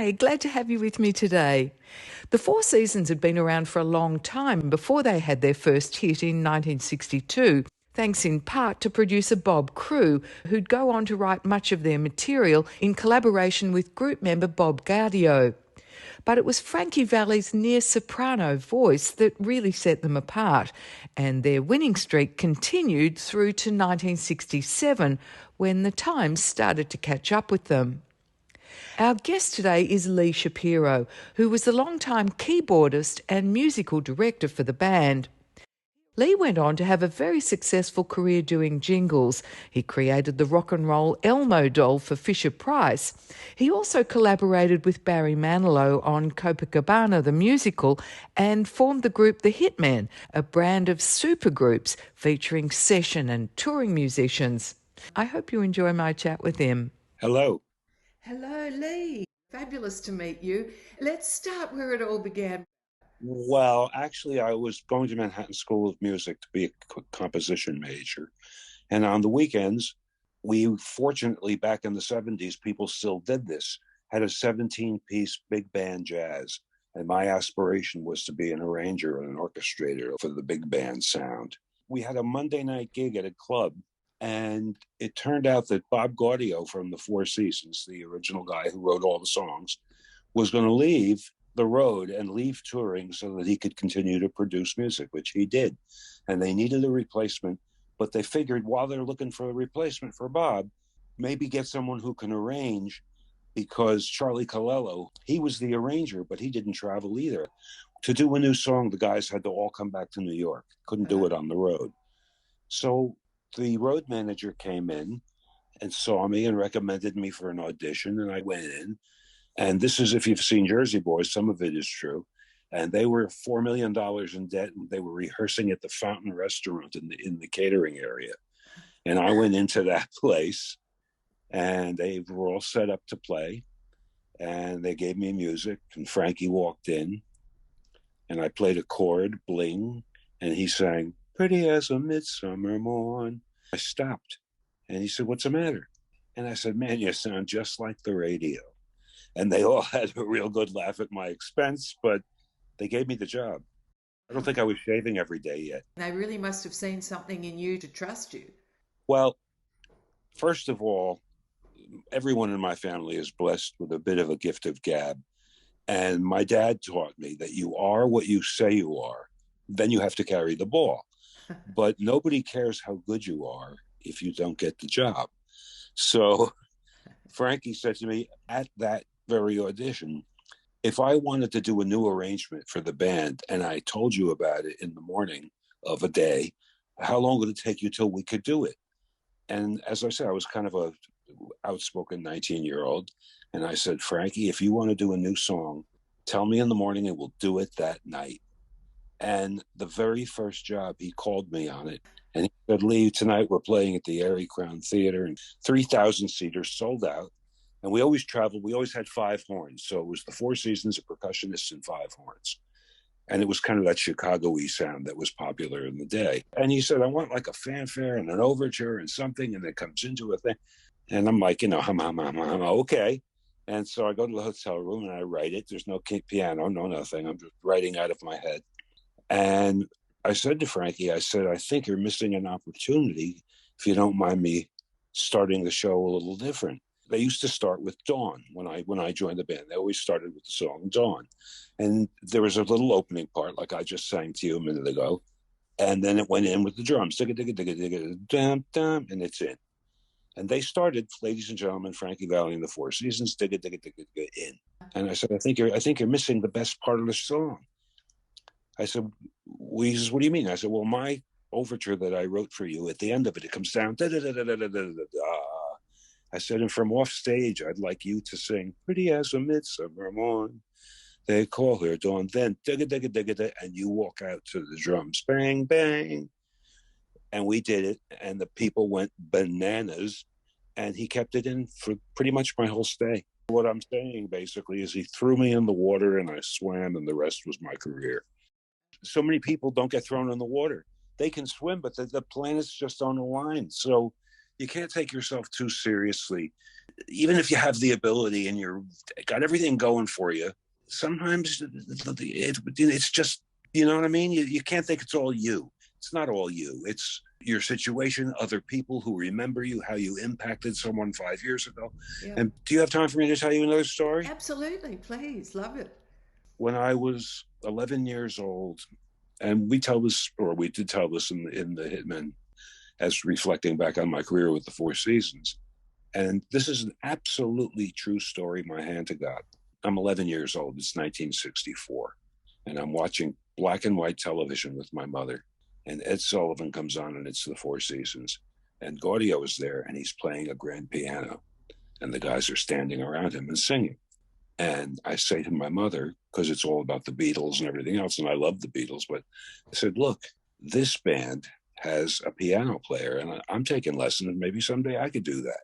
Hi, glad to have you with me today. The Four Seasons had been around for a long time before they had their first hit in 1962, thanks in part to producer Bob Crewe, who'd go on to write much of their material in collaboration with group member Bob Gaudio. But it was Frankie Valli's near-soprano voice that really set them apart, and their winning streak continued through to 1967, when the Times started to catch up with them. Our guest today is Lee Shapiro, who was the longtime keyboardist and musical director for the band. Lee went on to have a very successful career doing jingles. He created the rock and roll Elmo doll for Fisher-Price. He also collaborated with Barry Manilow on Copacabana the musical and formed the group the Hitmen, a brand of supergroups featuring session and touring musicians. I hope you enjoy my chat with him. Hello. Hello, Lee. Fabulous to meet you. Let's start where it all began. Well, actually, I was going to Manhattan School of Music to be a composition major. And on the weekends, we fortunately, back in the 70s, people still did this, had a 17-piece big band jazz. And my aspiration was to be an arranger and an orchestrator for the big band sound. We had a Monday night gig at a club. And it turned out that Bob Gaudio from the Four Seasons, the original guy who wrote all the songs, was going to leave the road and leave touring so that he could continue to produce music, which he did. And they needed a replacement, but they figured while they're looking for a replacement for Bob, maybe get someone who can arrange, because Charlie Colello, he was the arranger, but he didn't travel either. To do a new song, the guys had to all come back to New York. Couldn't do it on the road. So the road manager came in and saw me and recommended me for an audition, and I went in. And this is, if you've seen Jersey Boys, some of it is true. And they were $4 million in debt, and they were rehearsing at the Fountain Restaurant in the catering area. And I went into that place, and they were all set up to play. And they gave me music, and Frankie walked in, and I played a chord, Bling, and he sang, "Pretty as a midsummer morn." I stopped, and he said, "What's the matter?" And I said, "Man, you sound just like the radio." And they all had a real good laugh at my expense, but they gave me the job. I don't think I was shaving every day yet. They really must have seen something in you to trust you. Well, first of all, everyone in my family is blessed with a bit of a gift of gab. And my dad taught me that you are what you say you are. Then you have to carry the ball. But nobody cares how good you are if you don't get the job. So Frankie said to me at that very audition, if I wanted to do a new arrangement for the band and I told you about it in the morning of a day, how long would it take you till we could do it? And as I said, I was kind of a outspoken 19-year-old. And I said, Frankie, if you want to do a new song, tell me in the morning and we'll do it that night. And the very first job, he called me on it. And he said, Lee, tonight we're playing at the Airy Crown Theater, and 3,000 seaters sold out. And we always traveled. We always had 5 horns. So it was the Four Seasons, a percussionist, and 5 horns. And it was kind of that Chicago-y sound that was popular in the day. And he said, I want like a fanfare and an overture and something, and it comes into a thing. And I'm like, okay. And so I go to the hotel room and I write it. There's no piano, no nothing. I'm just writing out of my head. And I said to Frankie, I said, I think you're missing an opportunity if you don't mind me starting the show a little different. They used to start with Dawn when I joined the band. They always started with the song Dawn. And there was a little opening part, like I just sang to you a minute ago. And then it went in with the drums, digga, digga, digga, digga, dum, dum, and it's in. And they started, ladies and gentlemen, Frankie Valli and the Four Seasons, digga, digga, digga, digga, in. And I said, I think you're missing the best part of the song. I said, he says, what do you mean? I said, well, my overture that I wrote for you, at the end of it, it comes down, da da da da da da da da. I said, and from off stage, I'd like you to sing, pretty as a midsummer morn. They call her Dawn, then digga digga digga digga, and you walk out to the drums, bang bang. And we did it, and the people went bananas, and he kept it in for pretty much my whole stay. What I'm saying basically is he threw me in the water and I swam, and the rest was my career. So many people don't get thrown in the water. They can swim, but the planets just don't align. So you can't take yourself too seriously. Even if you have the ability and you're got everything going for you, sometimes it's just, you know what I mean? You can't think it's all you. It's not all you. It's your situation, other people who remember you, how you impacted someone 5 years ago. Yep. And do you have time for me to tell you another story? Absolutely, please, love it. When I was 11 years old, and we tell this, or we did tell this in the Hitmen, as reflecting back on my career with the Four Seasons. And this is an absolutely true story, my hand to God. I'm 11 years old. It's 1964. And I'm watching black and white television with my mother. And Ed Sullivan comes on, and it's the Four Seasons. And Gaudio is there, and he's playing a grand piano. And the guys are standing around him and singing. And I say to my mother, because it's all about the Beatles and everything else, and I love the Beatles, but I said, look, this band has a piano player, and I'm taking lessons. Maybe someday I could do that.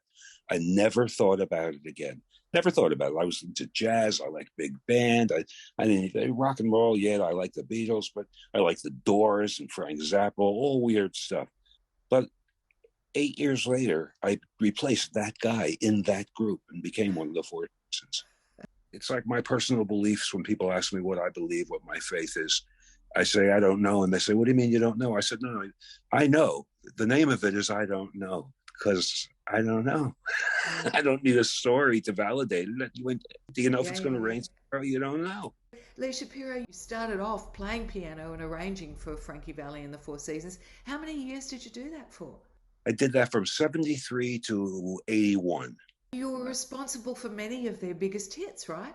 I never thought about it again. Never thought about it. I was into jazz. I liked big band. I didn't rock and roll yet. I liked the Beatles, but I liked the Doors and Frank Zappa, all weird stuff. But 8 years later, I replaced that guy in that group and became one of the Four Seasons. It's like my personal beliefs. When people ask me what I believe, what my faith is, I say, I don't know. And they say, what do you mean you don't know? I said, no, I know. The name of it is I don't know, because I don't know. I don't need a story to validate it. Do you know if it's going to rain tomorrow? You don't know. Lee Shapiro, you started off playing piano and arranging for Frankie Valli and the Four Seasons. How many years did you do that for? I did that from 73 to 81. You were responsible for many of their biggest hits, right?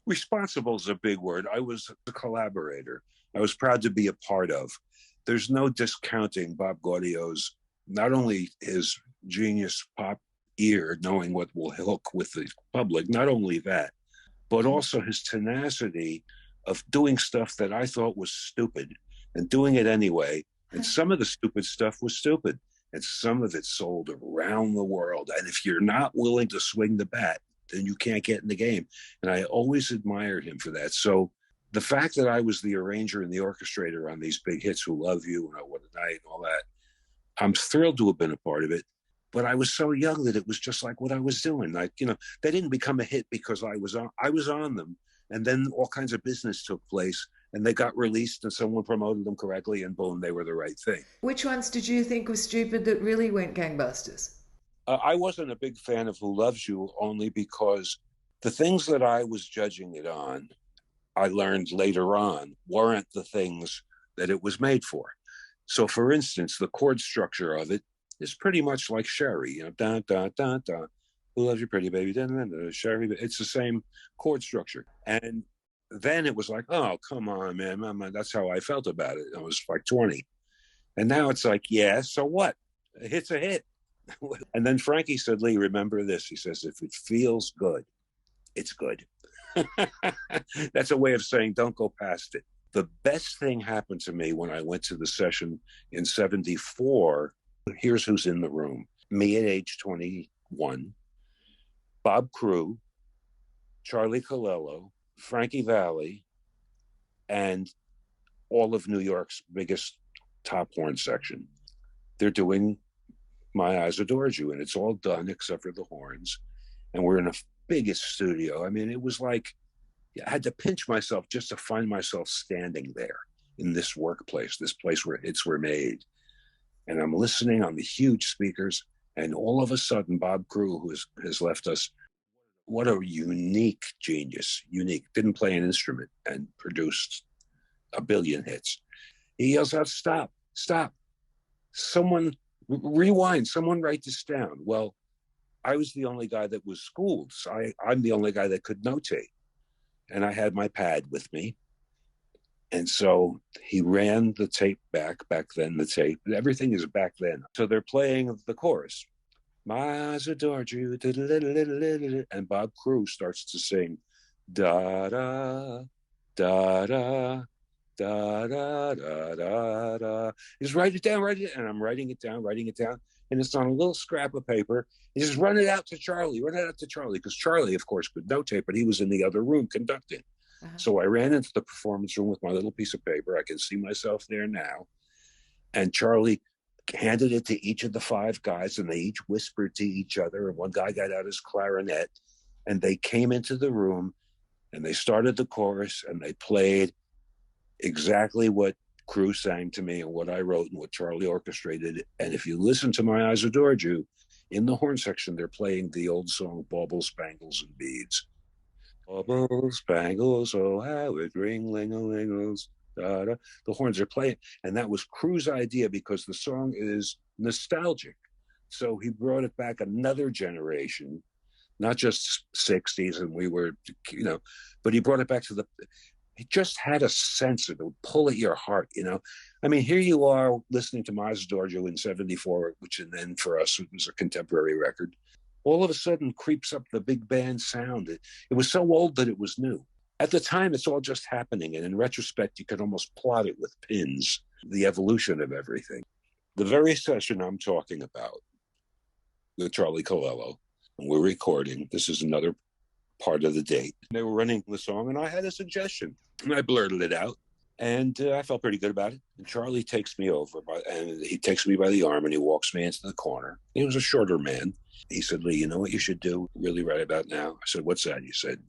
Responsible is a big word. I was a collaborator. I was proud to be a part of. There's no discounting Bob Gaudio's, not only his genius pop ear, knowing what will hook with the public, not only that, but also his tenacity of doing stuff that I thought was stupid and doing it anyway. And some of the stupid stuff was stupid, and some of it sold around the world. And if you're not willing to swing the bat, then you can't get in the game. And I always admired him for that. So the fact that I was the arranger and the orchestrator on these big hits, Who Love You, and What a Night, and all that, I'm thrilled to have been a part of it. But I was so young that it was just like what I was doing. Like, you know, they didn't become a hit because I was on them. And then all kinds of business took place, and they got released, and someone promoted them correctly, and boom, they were the right thing. Which ones did you think were stupid that really went gangbusters? I wasn't a big fan of Who Loves You, only because the things that I was judging it on, I learned later on, weren't the things that it was made for. So, for instance, the chord structure of it is pretty much like Sherry, you know, da da da da. Who loves you, pretty baby? Da, da, da, Sherry. It's the same chord structure. And then it was like, oh, come on, man. That's how I felt about it. I was like 20. And now it's like, yeah, so what? A hit's a hit. And then Frankie said, Lee, remember this. He says, if it feels good, it's good. That's a way of saying don't go past it. The best thing happened to me when I went to the session in 74. Here's who's in the room. Me at age 21, Bob Crew, Charlie Colello, Frankie Valli, and all of New York's biggest top horn section. They're doing My Eyes Adored You, and it's all done except for the horns. And we're in the biggest studio. I mean, it was like I had to pinch myself just to find myself standing there in this workplace, this place where hits were made. And I'm listening on the huge speakers, and all of a sudden, Bob Crew, who has left us, what a unique genius, unique, didn't play an instrument and produced a billion hits. He yells out, stop, stop. Someone rewind, someone write this down. Well, I was the only guy that was schooled. So I'm the only guy that could notate. And I had my pad with me. And so he ran the tape back then, the tape, everything is back then. So they're playing the chorus. My eyes adored you, and Bob Crew starts to sing, da da da da da da da da da. Just write it down, and I'm writing it down, and it's on a little scrap of paper. He says, run it out to Charlie, because Charlie, of course, could notate, but he was in the other room conducting. So I ran into the performance room with my little piece of paper. I can see myself there now. And Charlie handed it to each of the five guys, and they each whispered to each other. And one guy got out his clarinet, and they came into the room, and they started the chorus, and they played exactly what Crew sang to me and what I wrote and what Charlie orchestrated. And if you listen to My Eyes Adored You, in the horn section, they're playing the old song, Baubles, Spangles, and Beads. Baubles, spangles, oh, how it ring-ling-a-lingles. Da-da. The horns are playing. And that was Crew's idea because the song is nostalgic. So he brought it back another generation, not just 60s, and we were, but he brought it back to it just had a sense of it, would pull at your heart, I mean, here you are listening to Miles Giorgio in 74, which then for us it was a contemporary record. All of a sudden creeps up the big band sound. It was so old that it was new. At the time, it's all just happening. And in retrospect, you could almost plot it with pins, the evolution of everything. The very session I'm talking about with Charlie Colello, and we're recording, this is another part of the date. They were running the song, and I had a suggestion, and I blurted it out, and I felt pretty good about it. And Charlie takes me over, and he takes me by the arm, and he walks me into the corner. He was a shorter man. He said, "Lee, you know what you should do really right about now?" I said, "What's that?" He said,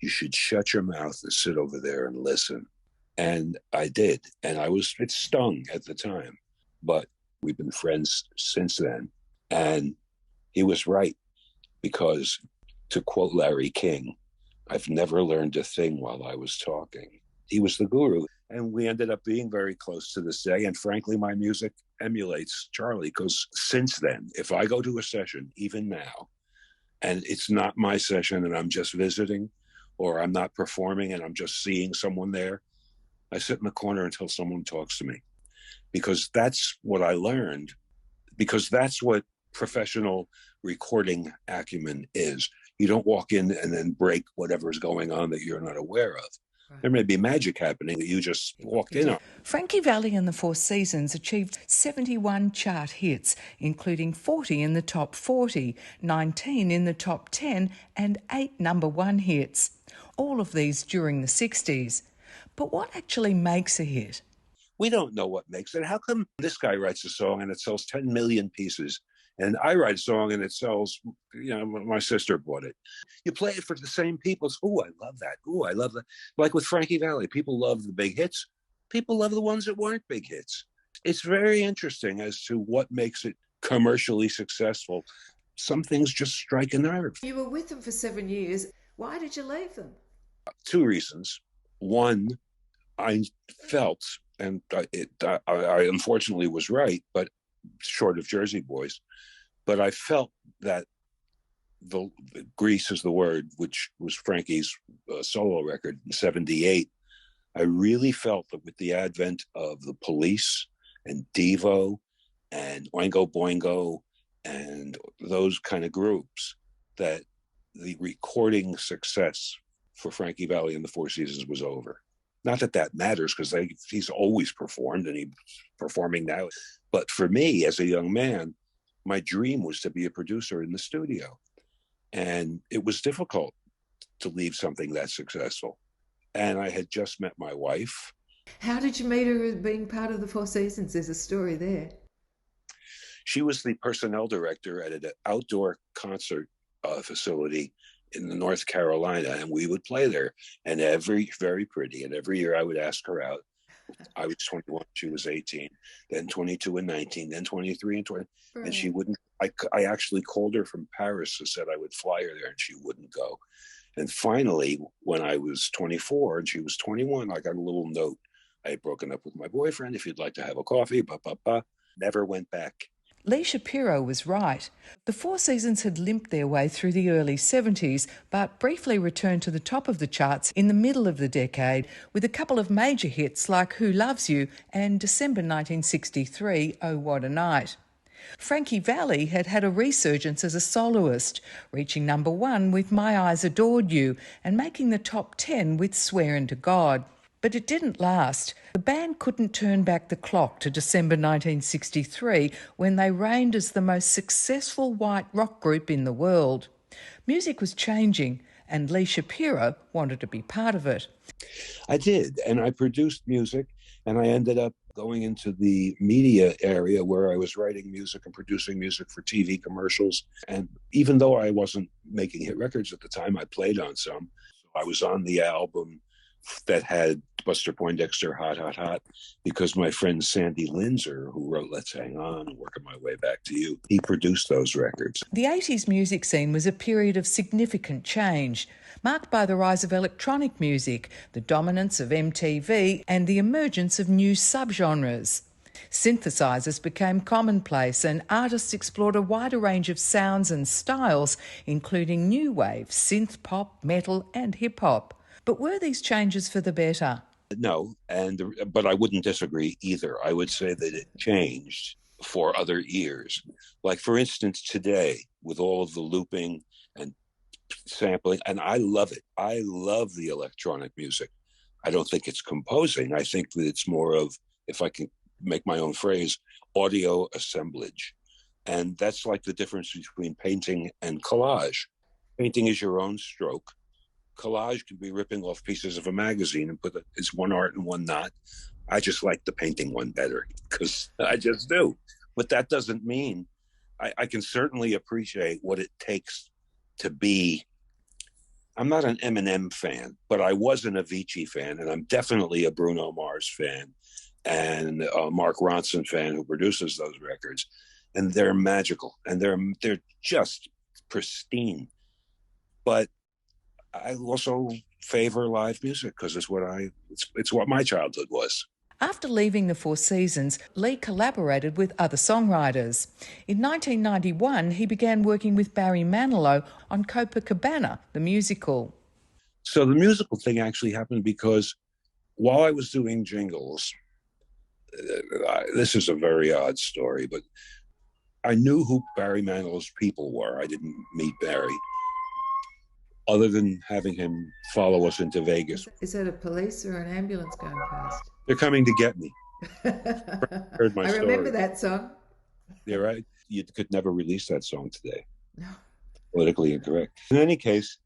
"You should shut your mouth and sit over there and listen." And I did, and it stung at the time, but we've been friends since then. And he was right, because to quote Larry King, "I've never learned a thing while I was talking." He was the guru. And we ended up being very close to this day. And frankly, my music emulates Charlie, because since then, if I go to a session, even now, and it's not my session and I'm just visiting, or I'm not performing and I'm just seeing someone there, I sit in the corner until someone talks to me. Because that's what I learned, because that's what professional recording acumen is. You don't walk in and then break whatever is going on that you're not aware of. Right. There may be magic happening that you just walked in on. Frankie Valli and the Four Seasons achieved 71 chart hits, including 40 in the top 40, 19 in the top 10, and 8 number one hits. All of these during the 60s. But what actually makes a hit? We don't know what makes it. How come this guy writes a song and it sells 10 million pieces? And I write a song and it sells, my sister bought it. You play it for the same people. Oh, I love that. Oh, I love that. Like with Frankie Valli, people love the big hits. People love the ones that weren't big hits. It's very interesting as to what makes it commercially successful. Some things just strike a nerve. You were with them for 7 years. Why did you leave them? 2 reasons. One, I felt, and I unfortunately was right, but short of Jersey Boys, but I felt that the Grease is the Word, which was Frankie's solo record in 78. I really felt that with the advent of the Police and Devo and Oingo Boingo and those kind of groups, that the recording success for Frankie Valli and the Four Seasons was over. Not that that matters, because he's always performed and he's performing now. But for me, as a young man, my dream was to be a producer in the studio. And it was difficult to leave something that successful. And I had just met my wife. How did you meet her being part of the Four Seasons? There's a story there. She was the personnel director at an outdoor concert facility in North Carolina, and we would play there. And very pretty. And every year I would ask her out. I was 21, she was 18, then 22 and 19, then 23 and 20. Right. And she wouldn't. I actually called her from Paris and said I would fly her there, and she wouldn't go. And finally, when I was 24 and she was 21, I got a little note. I had broken up with my boyfriend. If you'd like to have a coffee, never went back. Lee Shapiro was right. The Four Seasons had limped their way through the early 70s, but briefly returned to the top of the charts in the middle of the decade with a couple of major hits like Who Loves You and December 1963, Oh What a Night. Frankie Valli had had a resurgence as a soloist, reaching number 1 with My Eyes Adored You and making the top 10 with Swearin' to God. But it didn't last. The band couldn't turn back the clock to December 1963 when they reigned as the most successful white rock group in the world. Music was changing and Lee Shapiro wanted to be part of it. I did, and I produced music, and I ended up going into the media area where I was writing music and producing music for TV commercials. And even though I wasn't making hit records at the time, I played on some. I was on the album that had Buster Poindexter, Hot, Hot, Hot, because my friend Sandy Linzer, who wrote Let's Hang On and Working My Way Back to You, he produced those records. The 80s music scene was a period of significant change, marked by the rise of electronic music, the dominance of MTV, and the emergence of new subgenres. Synthesizers became commonplace and artists explored a wider range of sounds and styles, including new wave, synth pop, metal and hip-hop. But were these changes for the better? No, but I wouldn't disagree either. I would say that it changed for other ears. Like, for instance, today, with all of the looping and sampling, and I love it. I love the electronic music. I don't think it's composing. I think that it's more of, if I can make my own phrase, audio assemblage. And that's like the difference between painting and collage. Painting is your own stroke. Collage can be ripping off pieces of a magazine and put it's one art and one not. I just like the painting one better because I just do. But that doesn't mean I can certainly appreciate what it takes to be. I'm not an Eminem fan, but I was an Avicii fan, and I'm definitely a Bruno Mars fan and a Mark Ronson fan who produces those records. And they're magical and they're just pristine. But I also favor live music because it's what my childhood was. After leaving the Four Seasons, Lee collaborated with other songwriters. In 1991, he began working with Barry Manilow on Copacabana, the musical. So the musical thing actually happened because while I was doing jingles, this is a very odd story, but I knew who Barry Manilow's people were. I didn't meet Barry, other than having him follow us into Vegas. Is that a police or an ambulance going past? They're coming to get me. Heard my I story. remember that song. Yeah, right. You could never release that song today. No. Politically incorrect. In any case,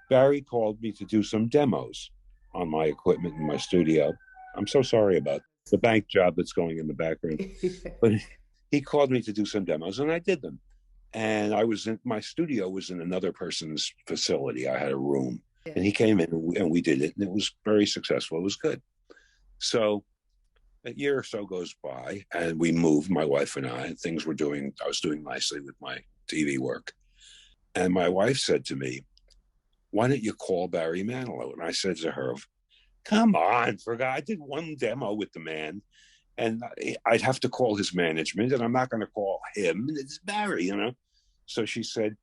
Barry called me to do some demos on my equipment in my studio. I'm so sorry about the bank job that's going in the background. But he called me to do some demos, and I did them. And my studio was in another person's facility. I had a room, and he came in and we did it, and it was very successful. It was good. So a year or so goes by, and we moved, my wife and I, and I was doing nicely with my TV work. And my wife said to me, "Why don't you call Barry Manilow?" And I said to her, "Come on, I did one demo with the man, and I'd have to call his management, and I'm not going to call him. It's Barry, you know." So she said,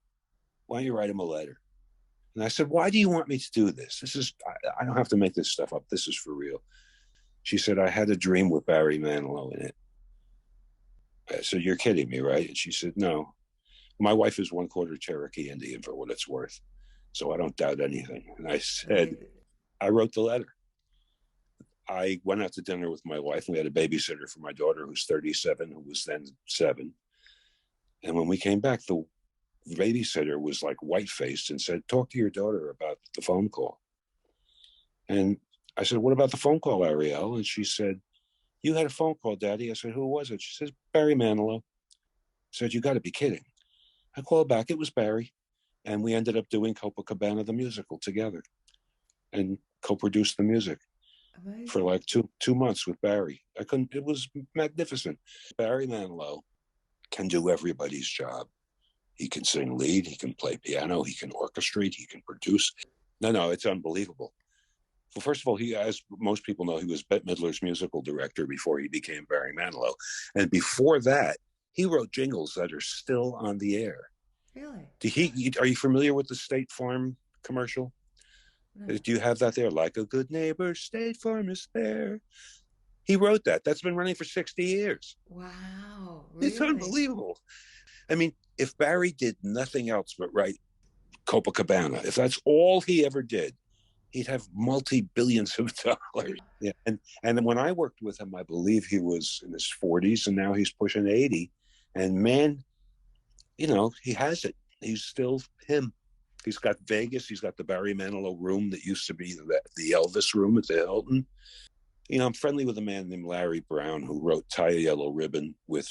"Why don't you write him a letter?" And I said, "Why do you want me to do this? I don't have to make this stuff up. This is for real." She said, "I had a dream with Barry Manilow in it." I said, "You're kidding me, right?" And she said, "No. My wife is 1/4 Cherokee Indian, for what it's worth, so I don't doubt anything." And I said, I wrote the letter. I went out to dinner with my wife, and we had a babysitter for my daughter, who's 37, who was then 7. And when we came back, the babysitter was like white-faced and said, "Talk to your daughter about the phone call." And I said, "What about the phone call, Ariel?" And she said, "You had a phone call, Daddy." I said, "Who was it?" She says, "Barry Manilow." I said, "You got to be kidding." I called back. It was Barry. And we ended up doing Copacabana, the musical, together and co-produced the music. Amazing. For like two months with Barry. It was magnificent. Barry Manilow can do everybody's job. He can sing lead, he can play piano, he can orchestrate, he can produce. No, it's unbelievable. Well, first of all, as most people know, he was Bette Midler's musical director before he became Barry Manilow. And before that, he wrote jingles that are still on the air. Really? Are you familiar with the State Farm commercial? No. Do you have that there? "Like a good neighbor, State Farm is there." He wrote that. That's been running for 60 years. Wow. Really? It's unbelievable. I mean, if Barry did nothing else but write Copacabana, if that's all he ever did, he'd have multi-billions of dollars. Yeah. And when I worked with him, I believe he was in his 40s, and now he's pushing 80. And man, he has it. He's still him. He's got Vegas. He's got the Barry Manilow room that used to be the Elvis room at the Hilton. I'm friendly with a man named Larry Brown who wrote Tie a Yellow Ribbon with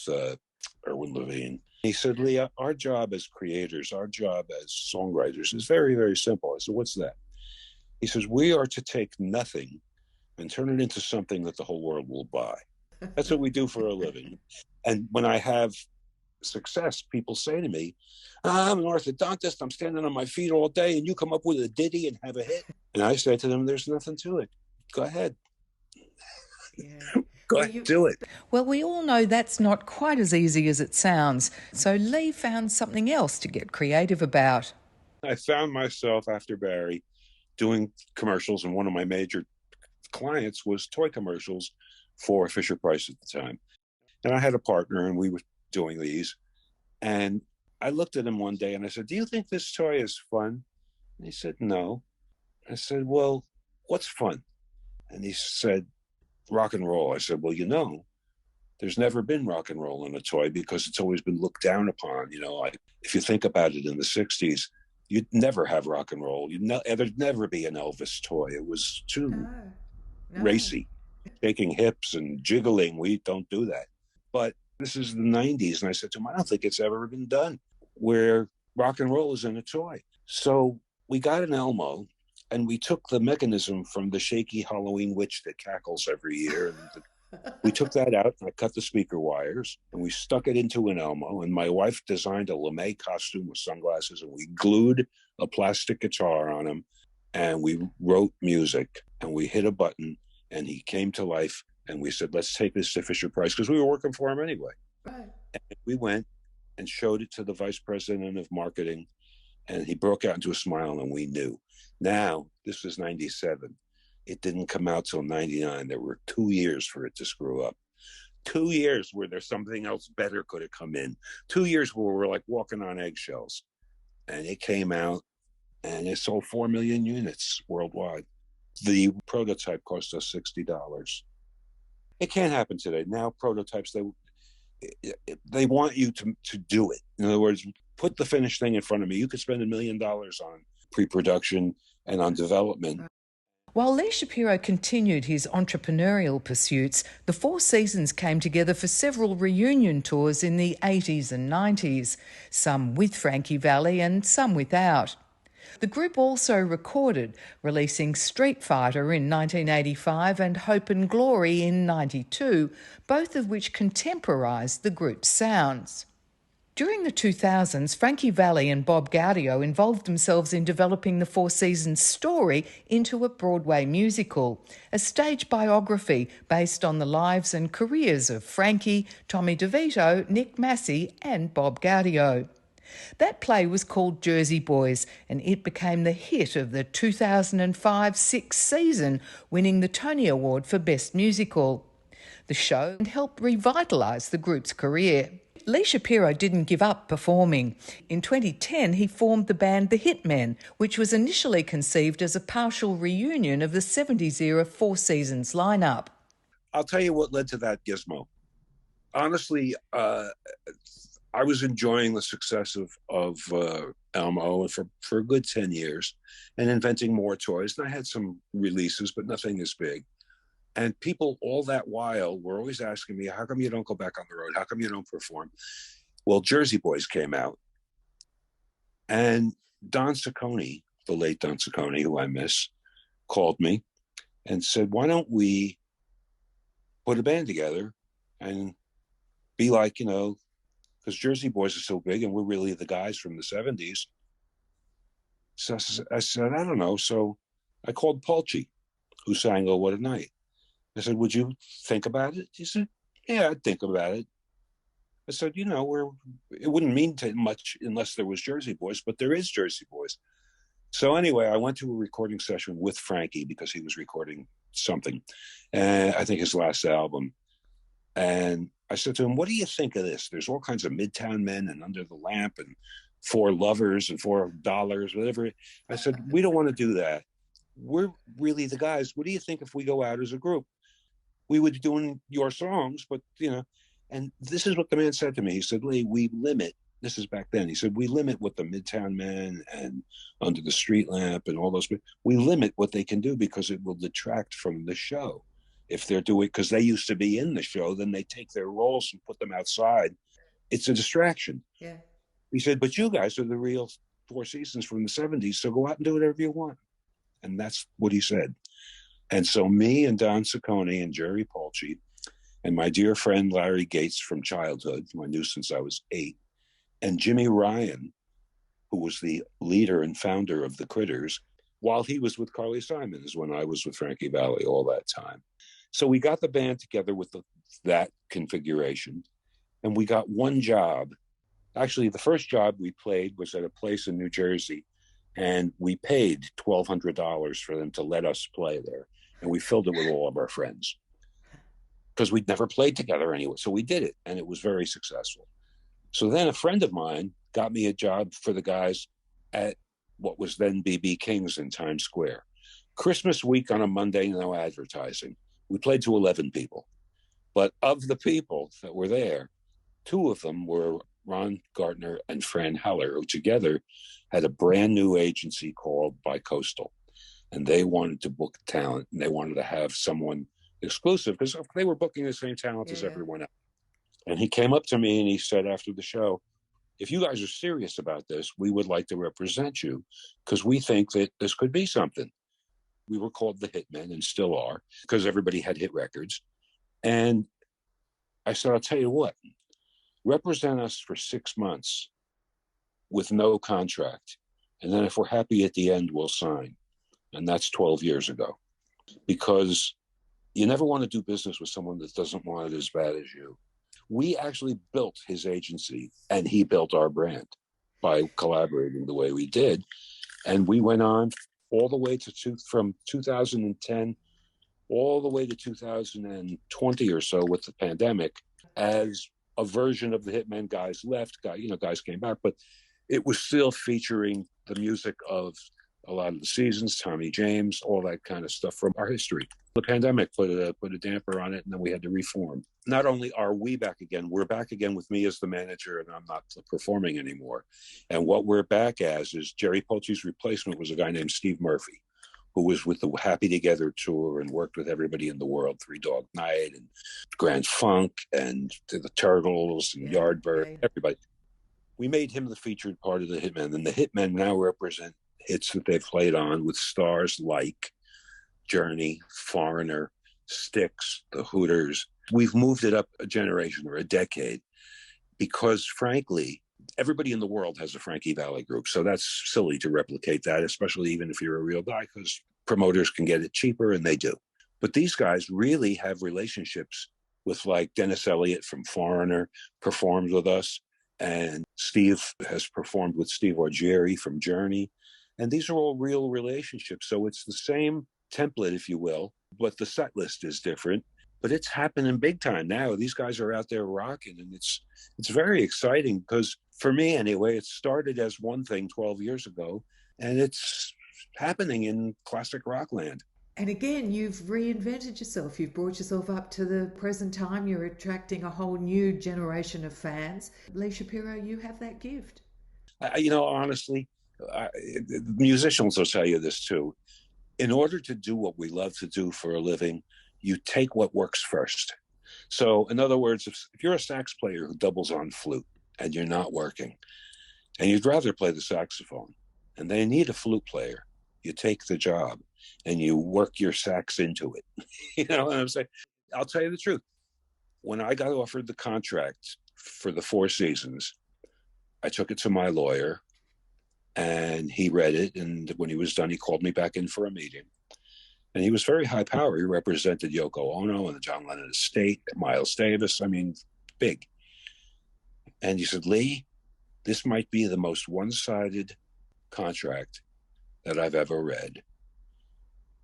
Erwin Levine. He said, Lee, our job as creators, our job as songwriters is very, very simple. I said, what's that? He says, we are to take nothing and turn it into something that the whole world will buy. That's what we do for a living. And when I have success, people say to me, I'm an orthodontist, I'm standing on my feet all day, and you come up with a ditty and have a hit. And I say to them, there's nothing to it. Go ahead. Yeah. Go ahead, do it. Well, we all know that's not quite as easy as it sounds. So Lee found something else to get creative about. I found myself, after Barry, doing commercials, and one of my major clients was toy commercials for Fisher-Price at the time. And I had a partner, and we were doing these. And I looked at him one day, and I said, do you think this toy is fun? And he said, no. I said, well, what's fun? And he said, rock and roll. I said, well, there's never been rock and roll in a toy because it's always been looked down upon. If you think about it, in the 60s, you'd never have rock and roll. There'd never be an Elvis toy. It was too racy, shaking hips and jiggling. We don't do that. But this is the 90s. And I said to him, I don't think it's ever been done where rock and roll is in a toy. So we got an Elmo, and we took the mechanism from the shaky Halloween witch that cackles every year. And we took that out, and I cut the speaker wires, and we stuck it into an Elmo. And my wife designed a LeMay costume with sunglasses, and we glued a plastic guitar on him, and we wrote music, and we hit a button, and he came to life. And we said, let's take this to Fisher-Price, because we were working for him anyway. Right. And we went and showed it to the vice president of marketing, and he broke out into a smile, and we knew. Now, this was 97. It didn't come out till 99. There were 2 years for it to screw up. 2 years where there's something else better could have come in. 2 years where we're like walking on eggshells. And it came out, and it sold 4 million units worldwide. The prototype cost us $60. It can't happen today. Now prototypes, they want you to do it. In other words, put the finished thing in front of me. You could spend $1 million on pre-production and on development. While Lee Shapiro continued his entrepreneurial pursuits, the Four Seasons came together for several reunion tours in the 80s and 90s, some with Frankie Valli and some without. The group also recorded, releasing Street Fighter in 1985 and Hope and Glory in 92, both of which contemporised the group's sounds. During the 2000s, Frankie Valli and Bob Gaudio involved themselves in developing the Four Seasons story into a Broadway musical, a stage biography based on the lives and careers of Frankie, Tommy DeVito, Nick Massey and Bob Gaudio. That play was called Jersey Boys, and it became the hit of the 2005-06 season, winning the Tony Award for Best Musical. The show helped revitalise the group's career. Lee Shapiro didn't give up performing. In 2010, he formed the band The Hitmen, which was initially conceived as a partial reunion of the 70s-era Four Seasons lineup. I'll tell you what led to that, Gizmo. Honestly, I was enjoying the success of Elmo for a good 10 years and inventing more toys. And I had some releases, but nothing as big. And people all that while were always asking me, how come you don't go back on the road? How come you don't perform? Well, Jersey Boys came out. And Don Ciccone, the late Don Ciccone, who I miss, called me and said, why don't we put a band together and be like, because Jersey Boys are so big and we're really the guys from the 70s. So I said, I don't know. So I called Pulci, who sang Oh, What a Night. I said, would you think about it? He said, yeah, I'd think about it. I said, it wouldn't mean much unless there was Jersey Boys, but there is Jersey Boys. So anyway, I went to a recording session with Frankie because he was recording something, and I think his last album. And I said to him, what do you think of this? There's all kinds of Midtown Men and Under the Lamp and Four Lovers and $4, whatever. I said, we don't want to do that. We're really the guys. What do you think if we go out as a group? We would be doing your songs, but, and this is what the man said to me. He said, Lee, we limit, this is back then. He said, we limit what the Midtown Men and Under the Street Lamp and all those, we limit what they can do because it will detract from the show. if they're doing, because they used to be in the show, then they take their roles and put them outside. It's a distraction. Yeah. He said, but you guys are the real Four Seasons from the 70s, so go out and do whatever you want. And that's what he said. And so me and Don Ciccone and Jerry Polci and my dear friend Larry Gates from childhood, who I knew since I was 8, and Jimmy Ryan, who was the leader and founder of the Critters, while he was with Carly Simon, is when I was with Frankie Valli all that time. So we got the band together with that configuration, and we got one job. Actually, the first job we played was at a place in New Jersey, and we paid $1,200 for them to let us play there. And we filled it with all of our friends because we'd never played together anyway. So we did it, and it was very successful. So then a friend of mine got me a job for the guys at what was then BB King's in Times Square. Christmas week on a Monday, no advertising. We played to 11 people. But of the people that were there, 2 of them were Ron Gartner and Fran Heller, who together had a brand new agency called Bicoastal. And they wanted to book talent, and they wanted to have someone exclusive because they were booking the same talent as everyone else. And he came up to me and he said after the show, if you guys are serious about this, we would like to represent you because we think that this could be something. We were called the Hitmen and still are because everybody had hit records. And I said, I'll tell you what, represent us for 6 months with no contract. And then if we're happy at the end, we'll sign. And that's 12 years ago. Because you never want to do business with someone that doesn't want it as bad as you. We actually built his agency and he built our brand by collaborating the way we did. And we went on all the way from 2010 all the way to 2020 or so with the pandemic as a version of the Hitmen. Guys left, guys came back, but it was still featuring the music of a lot of the seasons, Tommy James, all that kind of stuff from our history. The pandemic put a damper on it, and then we had to reform. Not only are we back again, we're back again with me as the manager, and I'm not performing anymore. And what we're back as is Jerry Polci's replacement was a guy named Steve Murphy, who was with the Happy Together tour and worked with everybody in the world, Three Dog Night and Grand Funk and the Turtles and Yardbird, everybody. We made him the featured part of the Hitmen, and the Hitmen now represent hits that they've played on with stars like Journey, Foreigner, Styx, the Hooters. We've moved it up a generation or a decade because, frankly, everybody in the world has a Frankie Valli group. So that's silly to replicate that, especially even if you're a real guy, because promoters can get it cheaper, and they do. But these guys really have relationships with, like, Dennis Elliott from Foreigner performed with us, and Steve has performed with Steve Augeri from Journey. And these are all real relationships. So it's the same template, if you will, but the set list is different. But it's happening big time now. These guys are out there rocking, and it's very exciting because, for me anyway, it started as one thing 12 years ago, and it's happening in classic rock land. And again, you've reinvented yourself. You've brought yourself up to the present time. You're attracting a whole new generation of fans. Lee Shapiro, you have that gift. Honestly, musicians will tell you this too. In order to do what we love to do for a living, you take what works first. So in other words, if you're a sax player who doubles on flute and you're not working and you'd rather play the saxophone and they need a flute player, you take the job and you work your sax into it. And I'm saying, I'll tell you the truth. When I got offered the contract for the Four Seasons, I took it to my lawyer and he read it. And when he was done, he called me back in for a meeting. And he was very high power. He represented Yoko Ono and the John Lennon estate, Miles Davis. I mean, big. And he said, Lee, this might be the most one-sided contract that I've ever read.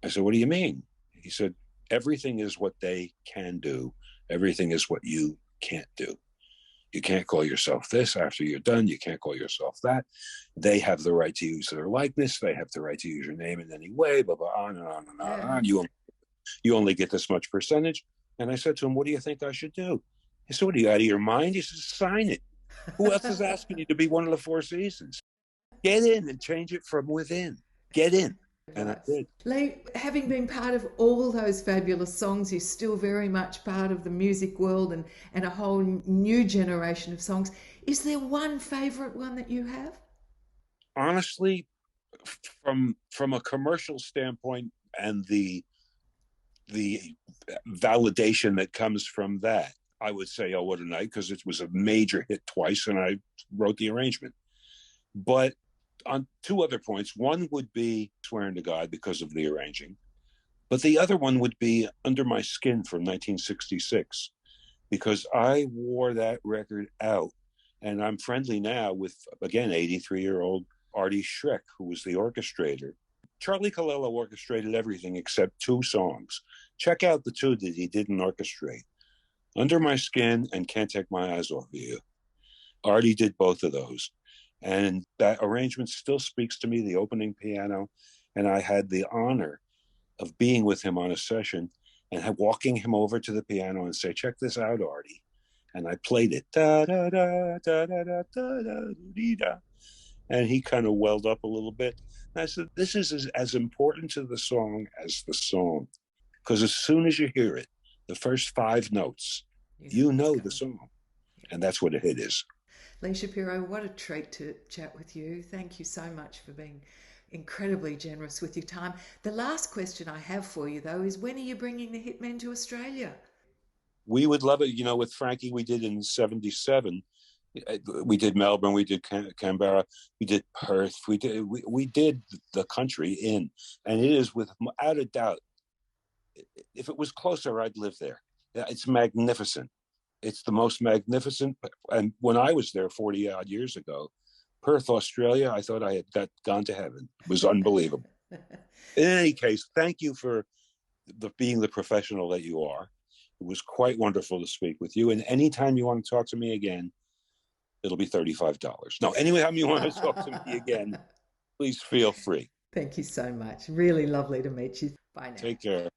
I said, what do you mean? He said, everything is what they can do. Everything is what you can't do. You can't call yourself this after you're done. You can't call yourself that. They have the right to use their likeness. They have the right to use your name in any way, blah, blah, on and on and on and on. You only get this much percentage. And I said to him, what do you think I should do? He said, what, are you out of your mind? He said, sign it. Who else is asking you to be one of the Four Seasons? Get in and change it from within. Get in. And I Advice. did. Lee, having been part of all those fabulous songs, you're still very much part of the music world and a whole new generation of songs. Is there one favourite one that you have? Honestly, from a commercial standpoint and the validation that comes from that, I would say "Oh What a Night" because it was a major hit twice, and I wrote the arrangement. But on two other points, one would be "Swearing to God" because of the arranging, but the other one would be "Under My Skin" from 1966 because I wore that record out, and I'm friendly now with, again, 83-year-old Artie Schreck, who was the orchestrator. Charlie Colello orchestrated everything except two songs. Check out the two that he didn't orchestrate: "Under My Skin" and "Can't Take My Eyes Off of You." Artie did both of those. And that arrangement still speaks to me, the opening piano. And I had the honor of being with him on a session and walking him over to the piano and say, "Check this out, Artie." And I played it. Da, da, da, da, da, da, da, da, dee, da. And he kind of welled up a little bit. And I said, this is as important to the song as the song. Because as soon as you hear it, the first five notes, you know the song. And that's what a hit is. Lee Shapiro, what a treat to chat with you. Thank you so much for being incredibly generous with your time. The last question I have for you, though, is when are you bringing the Hitmen to Australia? We would love it. You know, with Frankie, we did in '77. We did Melbourne, we did Canberra, we did Perth, we did the country in, and it is without a doubt. If it was closer, I'd live there. It's magnificent. It's the most magnificent. And when I was there 40 odd years ago, Perth, Australia, I thought I had gone to heaven. It was unbelievable. In any case, thank you for being the professional that you are. It was quite wonderful to speak with you. And anytime you want to talk to me again, it'll be $35. No, anytime you want to talk to me again, please feel free. Thank you so much. Really lovely to meet you. Bye now. Take care.